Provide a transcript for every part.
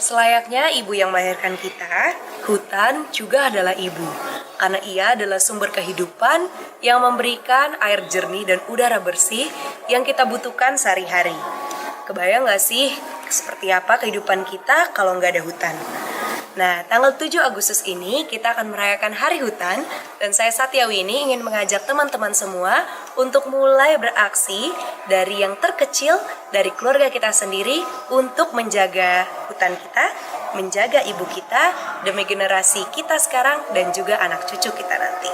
Selayaknya ibu yang melahirkan kita, hutan juga adalah ibu. Karena ia adalah sumber kehidupan yang memberikan air jernih dan udara bersih yang kita butuhkan sehari-hari. Kebayang gak sih seperti apa kehidupan kita kalau nggak ada hutan? Nah, tanggal 7 Agustus ini kita akan merayakan Hari Hutan dan saya Satyawini ingin mengajak teman-teman semua untuk mulai beraksi dari yang terkecil dari keluarga kita sendiri untuk menjaga hutan kita, menjaga ibu kita demi generasi kita sekarang dan juga anak cucu kita nanti.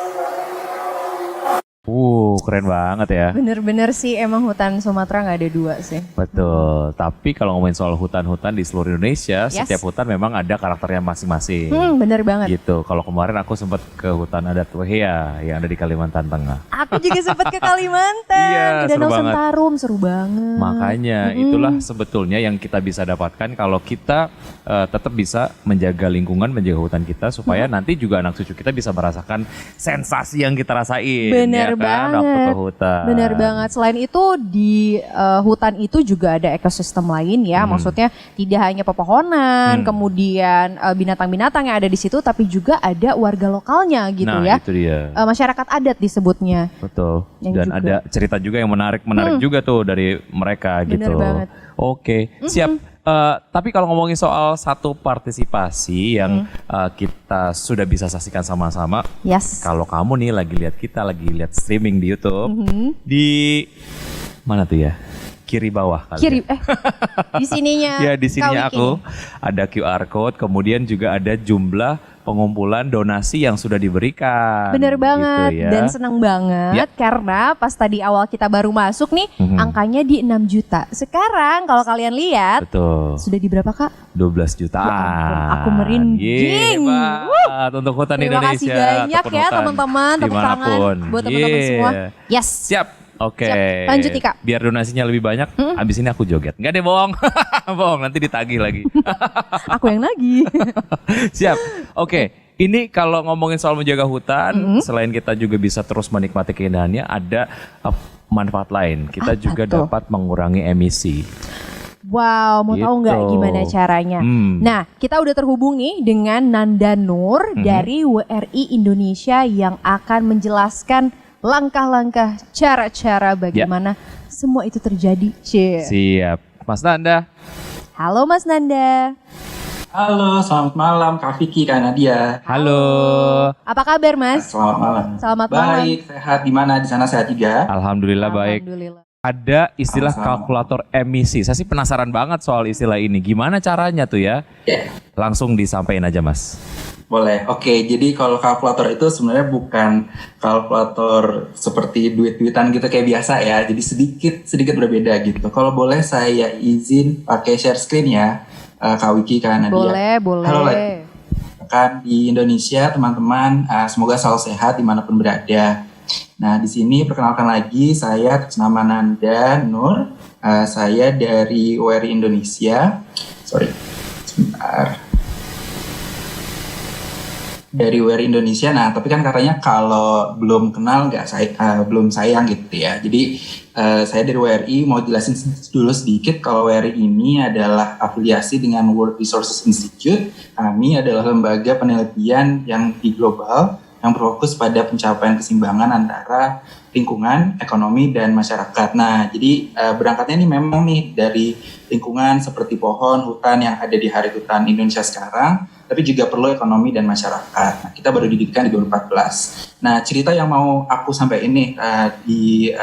Keren banget ya. Bener-bener sih emang hutan Sumatera nggak ada dua sih. Betul. Tapi kalau ngomongin soal hutan-hutan di seluruh Indonesia, setiap hutan memang ada karakternya masing-masing. Bener banget. Gitu. Kalau kemarin aku sempat ke hutan adat Wehea yang ada di Kalimantan Tengah. Aku juga sempat ke Kalimantan. Iya, ke Danau Sentarum, seru banget. Makanya itulah sebetulnya yang kita bisa dapatkan kalau kita tetap bisa menjaga lingkungan, menjaga hutan kita supaya nanti juga anak cucu kita bisa merasakan sensasi yang kita rasain. Bener ya kan? banget. Waktu ke hutan. Bener banget. Selain itu di hutan itu juga ada ekosistem lain ya. Maksudnya tidak hanya pepohonan, kemudian binatang-binatang yang ada di situ, tapi juga ada warga lokalnya gitu ya. Nah itu dia. Masyarakat adat disebutnya. Betul. Yang Dan juga ada cerita juga yang menarik juga tuh dari mereka Bener gitu. banget. Oke, siap. Tapi kalau ngomongin soal satu partisipasi yang kita sudah bisa saksikan sama-sama. Yes. Kalau kamu nih lagi lihat streaming di YouTube, di mana tuh ya? Kiri bawah kali. Di sininya. Ya di sininya aku ada QR code, kemudian juga ada jumlah pengumpulan donasi yang sudah diberikan. Bener banget, gitu ya. dan senang banget karena pas tadi awal kita baru masuk nih angkanya di 6 juta. Sekarang kalau kalian lihat sudah di berapa Kak? 12 jutaan. Ya ampun, aku merinding. Untuk hutan Terima Indonesia. Terima kasih banyak ya teman-teman, tepuk tangan buat teman-teman semua. Yes. Siap. Oke. Lanjut nih Kak. Biar donasinya lebih banyak, abis ini aku joget. Enggak deh bohong. Bohong, nanti ditagih lagi. Aku yang nagih. Siap. Oke. Ini kalau ngomongin soal menjaga hutan, selain kita juga bisa terus menikmati keindahannya, ada manfaat lain. Kita juga dapat mengurangi emisi. Wow, mau tahu nggak gimana caranya? Nah, kita udah terhubung nih dengan Nanda Nur dari WRI Indonesia yang akan menjelaskan langkah-langkah, cara-cara bagaimana semua itu terjadi. Siap. Mas Nanda. Halo Mas Nanda. Halo, selamat malam Kak Vicky, Kak Nadia. Halo. Apa kabar Mas? Selamat malam. Selamat malam. Baik, sehat. Gimana di sana, sehat juga? Alhamdulillah baik. Alhamdulillah. Ada istilah kalkulator emisi. Saya sih penasaran banget soal istilah ini. Gimana caranya tuh ya? Langsung disampaikan aja Mas. Boleh. Oke, jadi kalau kalkulator itu sebenarnya bukan kalkulator seperti duit-duitan gitu kayak biasa ya. Jadi sedikit berbeda gitu. Kalau boleh saya izin pakai share screen ya, Kak Wiki, Kak Nadia. Boleh. Halo rekan di Indonesia, teman-teman. Semoga selalu sehat dimanapun berada. Nah, di sini perkenalkan lagi, saya atas nama Nanda Nur. Saya dari WRI Indonesia. Sorry, sebentar. dari WRI Indonesia. Nah, tapi kan katanya kalau belum kenal belum sayang gitu ya. Jadi saya dari WRI mau jelasin dulu sedikit kalau WRI ini adalah afiliasi dengan World Resources Institute. Kami adalah lembaga penelitian yang di global yang berfokus pada pencapaian keseimbangan antara lingkungan, ekonomi, dan masyarakat. Nah, jadi berangkatnya ini memang nih dari lingkungan seperti pohon, hutan yang ada di Hari Hutan Indonesia sekarang, tapi juga perlu ekonomi dan masyarakat. Nah, kita baru didirikan di 2014. Nah, cerita yang mau aku sampaikan ini di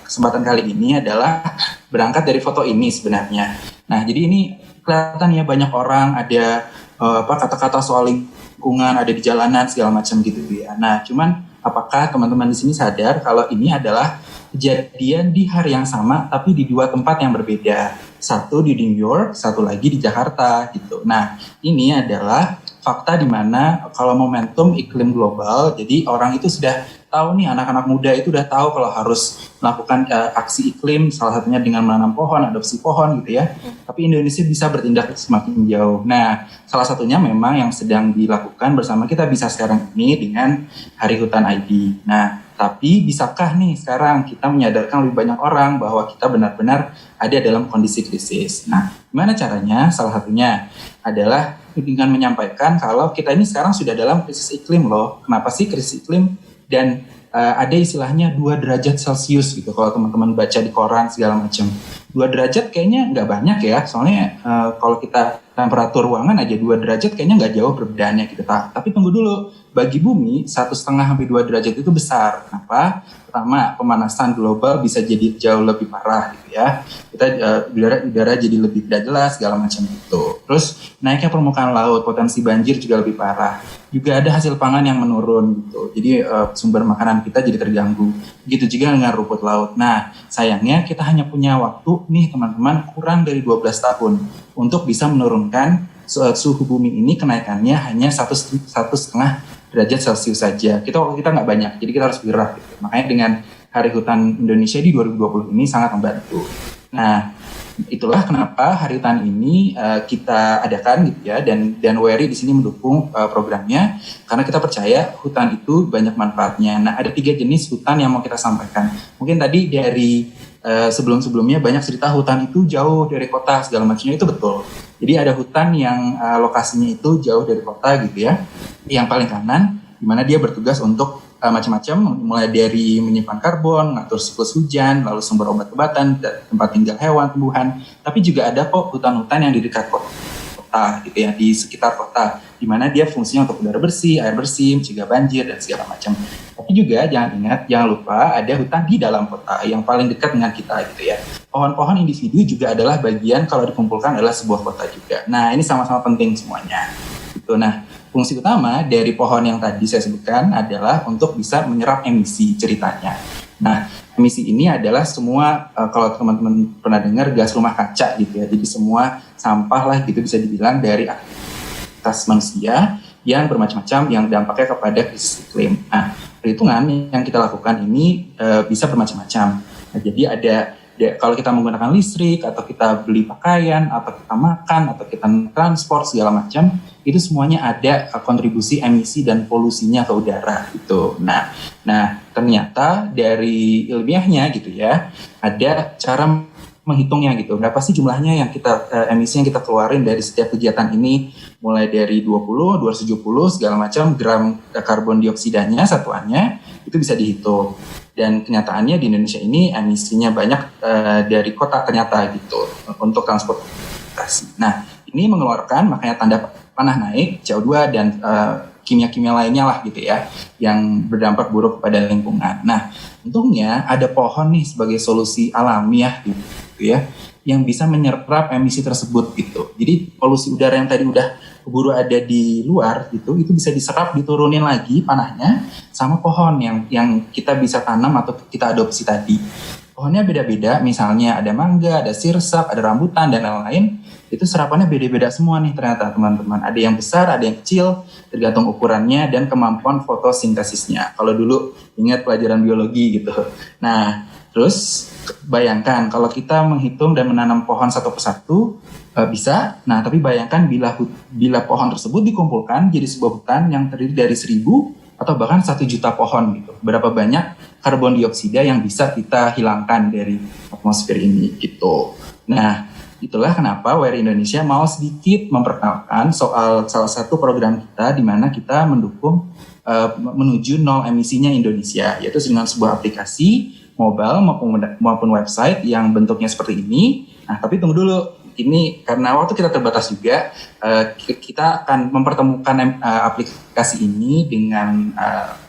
kesempatan kali ini adalah berangkat dari foto ini sebenarnya. Nah, jadi ini kelihatan ya banyak orang ada kata-kata soal lingkungan ada di jalanan segala macam gitu ya. Nah, cuman apakah teman-teman di sini sadar kalau ini adalah kejadian di hari yang sama tapi di dua tempat yang berbeda. Satu di New York, satu lagi di Jakarta gitu. Nah, ini adalah fakta di mana kalau momentum iklim global, jadi orang itu sudah tahu nih, anak-anak muda itu udah tahu kalau harus melakukan aksi iklim, salah satunya dengan menanam pohon, adopsi pohon gitu ya. Tapi Indonesia bisa bertindak semakin jauh. Nah, salah satunya memang yang sedang dilakukan bersama Kita Bisa sekarang ini dengan Hari Hutan ID. Nah, tapi bisakah nih sekarang kita menyadarkan lebih banyak orang bahwa kita benar-benar ada dalam kondisi krisis. Nah, gimana caranya? Salah satunya adalah dengan menyampaikan kalau kita ini sekarang sudah dalam krisis iklim loh. Kenapa sih krisis iklim? Dan ada istilahnya 2 derajat Celcius gitu kalau teman-teman baca di koran segala macam. 2 derajat kayaknya nggak banyak ya, soalnya kalau kita temperatur ruangan aja 2 derajat kayaknya nggak jauh perbedaannya gitu. Tapi tunggu dulu, bagi bumi 1,5 sampai 2 derajat itu besar. Kenapa? Pertama, pemanasan global bisa jadi jauh lebih parah gitu ya. Kita udara jadi lebih tidak jelas segala macam itu. Terus naiknya permukaan laut, potensi banjir juga lebih parah. Juga ada hasil pangan yang menurun gitu. Jadi sumber makanan kita jadi terganggu. Begitu juga dengan rumput laut. Nah, sayangnya kita hanya punya waktu nih teman-teman kurang dari 12 tahun untuk bisa menurunkan suhu bumi ini kenaikannya hanya 1,5 derajat Celcius saja. Waktu kita nggak banyak, jadi kita harus bergerak. Gitu. Makanya dengan Hari Hutan Indonesia di 2020 ini sangat membantu. Nah, itulah kenapa Hari Hutan ini kita adakan gitu ya, dan WRI di sini mendukung programnya karena kita percaya hutan itu banyak manfaatnya. Nah, ada 3 jenis hutan yang mau kita sampaikan. Mungkin tadi dari sebelum-sebelumnya banyak cerita hutan itu jauh dari kota segala macamnya, itu betul. Jadi ada hutan yang lokasinya itu jauh dari kota gitu ya. Yang paling kanan di mana dia bertugas untuk macam-macam, mulai dari menyimpan karbon, mengatur siklus hujan, lalu sumber obat-obatan, tempat tinggal hewan, tumbuhan. Tapi juga ada kok hutan-hutan yang di dekat kota gitu ya, di sekitar kota, di mana dia fungsinya untuk udara bersih, air bersih, mencegah banjir dan segala macam. Tapi juga jangan lupa ada hutan di dalam kota yang paling dekat dengan kita gitu ya. Pohon-pohon individu juga adalah bagian kalau dikumpulkan adalah sebuah kota juga. Nah, ini sama-sama penting semuanya. Gitu. Nah, fungsi utama dari pohon yang tadi saya sebutkan adalah untuk bisa menyerap emisi ceritanya. Nah, emisi ini adalah semua, kalau teman-teman pernah dengar gas rumah kaca gitu ya. Jadi semua sampah lah gitu bisa dibilang dari aktivitas manusia yang bermacam-macam yang dampaknya kepada krisis iklim. Nah, perhitungan yang kita lakukan ini bisa bermacam-macam. Nah, jadi kalau kita menggunakan listrik, atau kita beli pakaian, atau kita makan, atau kita transport segala macam, itu semuanya ada kontribusi emisi dan polusinya ke udara gitu. Nah ternyata dari ilmiahnya gitu ya, ada cara menghitungnya gitu. Berapa sih jumlahnya yang emisi yang kita keluarin dari setiap kegiatan ini, mulai dari 20, 270 segala macam gram karbon dioksidanya satuannya itu bisa dihitung. Dan kenyataannya di Indonesia ini emisinya banyak dari kota ternyata gitu untuk transportasi. Nah, ini mengeluarkan makanya tanda panah naik, CO2 dan kimia-kimia lainnya lah gitu ya, yang berdampak buruk kepada lingkungan. Nah, untungnya ada pohon nih sebagai solusi alamiah gitu ya, yang bisa menyerap emisi tersebut gitu. Jadi polusi udara yang tadi udah keburu ada di luar gitu, itu bisa diserap, diturunin lagi panahnya sama pohon yang kita bisa tanam atau kita adopsi tadi. Pohonnya beda-beda, misalnya ada mangga, ada sirsak, ada rambutan dan lain-lain. Itu serapannya beda-beda semua nih ternyata teman-teman. Ada yang besar, ada yang kecil, tergantung ukurannya dan kemampuan fotosintesisnya. Kalau dulu ingat pelajaran biologi gitu. Nah, terus bayangkan kalau kita menghitung dan menanam pohon satu persatu bisa. Nah, tapi bayangkan bila pohon tersebut dikumpulkan jadi sebuah hutan yang terdiri dari 1.000 atau bahkan 1 juta pohon gitu. Berapa banyak karbon dioksida yang bisa kita hilangkan dari atmosfer ini gitu. Nah, itulah kenapa WRI Indonesia mau sedikit memperkenalkan soal salah satu program kita di mana kita mendukung menuju nol emisinya Indonesia, yaitu dengan sebuah aplikasi mobile maupun website yang bentuknya seperti ini. Nah, tapi tunggu dulu. Ini karena waktu kita terbatas juga, kita akan mempertemukan aplikasi ini dengan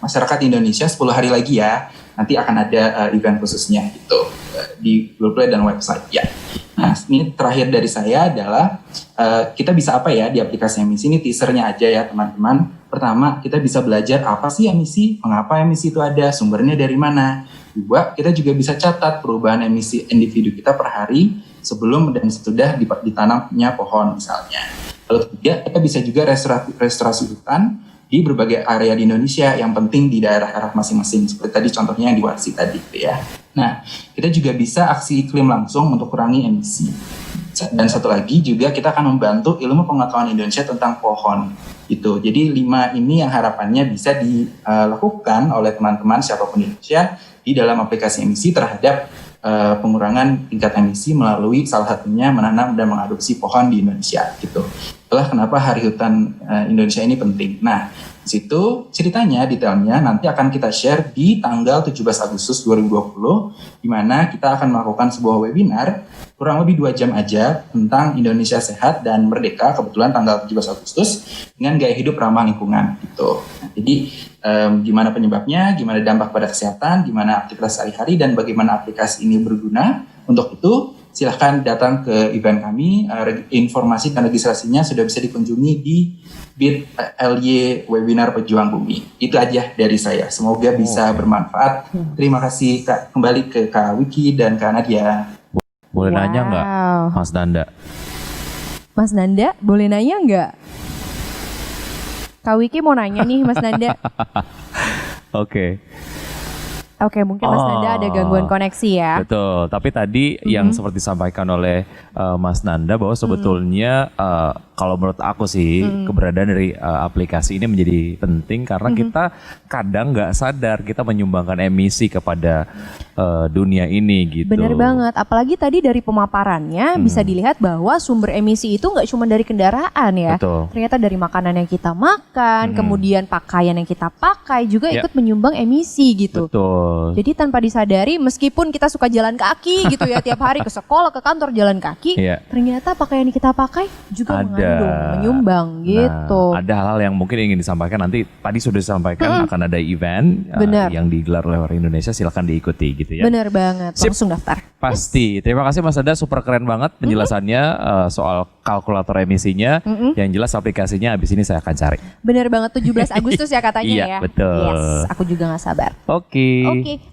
masyarakat Indonesia 10 hari lagi ya. Nanti akan ada event khususnya gitu di Google Play dan website ya. Nah, ini terakhir dari saya adalah kita bisa apa ya di aplikasi emisi ini, teasernya aja ya teman-teman. Pertama, kita bisa belajar apa sih emisi, mengapa emisi itu ada, sumbernya dari mana. Dua, kita juga bisa catat perubahan emisi individu kita per hari sebelum dan sesudah ditanamnya pohon misalnya. Lalu ketiga, kita bisa juga restorasi hutan di berbagai area di Indonesia yang penting di daerah-daerah masing-masing. Seperti tadi contohnya yang di Warsi tadi gitu ya. Nah, kita juga bisa aksi iklim langsung untuk kurangi emisi. Dan satu lagi juga kita akan membantu ilmu pengetahuan Indonesia tentang pohon gitu. Jadi 5 ini yang harapannya bisa dilakukan oleh teman-teman siapapun di Indonesia di dalam aplikasi emisi terhadap pengurangan tingkat emisi melalui salah satunya menanam dan mengadopsi pohon di Indonesia gitu. Itulah kenapa Hari Hutan Indonesia ini penting. Nah, di situ ceritanya detailnya nanti akan kita share di tanggal 17 Agustus 2020 di mana kita akan melakukan sebuah webinar kurang lebih 2 jam aja tentang Indonesia sehat dan merdeka, kebetulan tanggal 17 Agustus dengan gaya hidup ramah lingkungan gitu. Nah, jadi gimana penyebabnya, gimana dampak pada kesehatan, gimana aktivitas sehari-hari, dan bagaimana aplikasi ini berguna. Untuk itu, silahkan datang ke event kami. Informasi dan registrasinya sudah bisa dikunjungi di bit.ly webinar Pejuang Bumi. Itu aja dari saya. Semoga bisa bermanfaat. Terima kasih Kak. Kembali ke Kak Wiki dan Kak Nadia. Boleh nanya nggak, Mas Nanda? Mas Nanda, boleh nanya nggak? Kak Wiki mau nanya nih, Mas Nanda. Oke. Oke, mungkin Mas Nanda ada gangguan koneksi ya. Betul, tapi tadi yang seperti disampaikan oleh Mas Nanda bahwa sebetulnya kalau menurut aku sih keberadaan dari aplikasi ini menjadi penting karena kita kadang nggak sadar kita menyumbangkan emisi kepada dunia ini gitu. Bener banget, apalagi tadi dari pemaparannya bisa dilihat bahwa sumber emisi itu nggak cuma dari kendaraan ya. Betul. Ternyata dari makanan yang kita makan, kemudian pakaian yang kita pakai juga ikut menyumbang emisi gitu. Betul. Jadi tanpa disadari meskipun kita suka jalan kaki gitu ya tiap hari ke sekolah, ke kantor jalan kaki, ternyata pakaian yang kita pakai juga menyumbang gitu. Ada hal-hal yang mungkin ingin disampaikan nanti. Tadi sudah disampaikan akan ada event yang digelar oleh WRI Indonesia, silakan diikuti gitu ya. Bener banget, langsung daftar. Pasti. Terima kasih Mas Nanda, super keren banget penjelasannya soal kalkulator emisinya. Yang jelas aplikasinya abis ini saya akan cari. Bener banget, 17 Agustus ya katanya ya. Iya, betul. Yes, aku juga gak sabar. Oke,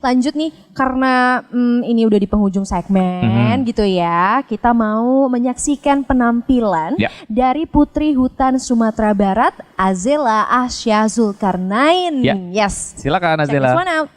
lanjut nih karena ini udah di penghujung segmen gitu ya. Kita mau menyaksikan penampilan dari Putri Hutan Sumatera Barat, Azela Asya Zulkarnain. Yes. Silakan Azela. Check this one out.